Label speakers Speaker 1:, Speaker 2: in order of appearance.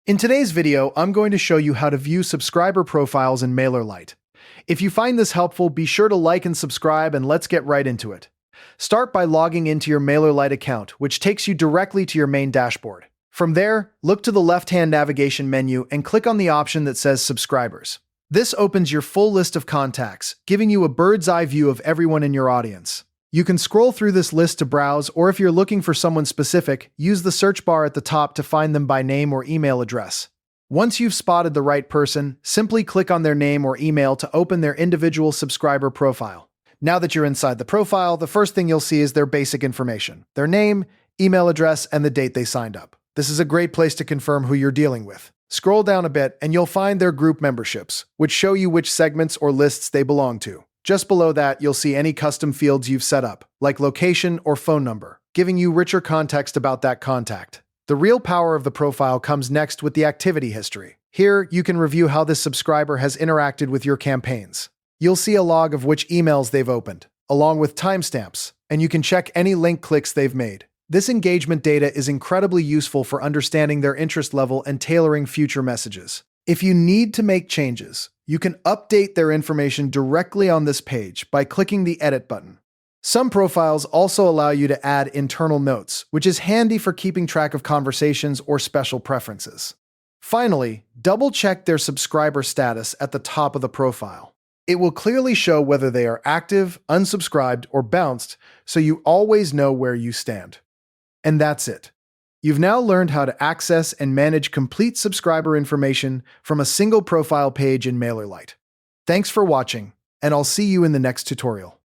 Speaker 1: In today's video, I'm going to show you how to view subscriber profiles in MailerLite. If you find this helpful, be sure to like and subscribe, and let's get right into it. Start by logging into your MailerLite account, which takes you directly to your main dashboard. From there, look to the left-hand navigation menu and click on the option that says Subscribers. This opens your full list of contacts, giving you a bird's-eye view of everyone in your audience. You can scroll through this list to browse, or if you're looking for someone specific, use the search bar at the top to find them by name or email address. Once you've spotted the right person, simply click on their name or email to open their individual subscriber profile. Now that you're inside the profile, the first thing you'll see is their basic information: their name, email address, and the date they signed up. This is a great place to confirm who you're dealing with. Scroll down a bit and you'll find their group memberships, which show you which segments or lists they belong to. Just below that, you'll see any custom fields you've set up, like location or phone number, giving you richer context about that contact. The real power of the profile comes next with the activity history. Here, you can review how this subscriber has interacted with your campaigns. You'll see a log of which emails they've opened, along with timestamps, and you can check any link clicks they've made. This engagement data is incredibly useful for understanding their interest level and tailoring future messages. If you need to make changes, you can update their information directly on this page by clicking the Edit button. Some profiles also allow you to add internal notes, which is handy for keeping track of conversations or special preferences. Finally, double-check their subscriber status at the top of the profile. It will clearly show whether they are active, unsubscribed, or bounced, so you always know where you stand. And that's it. You've now learned how to access and manage complete subscriber information from a single profile page in MailerLite. Thanks for watching, and I'll see you in the next tutorial.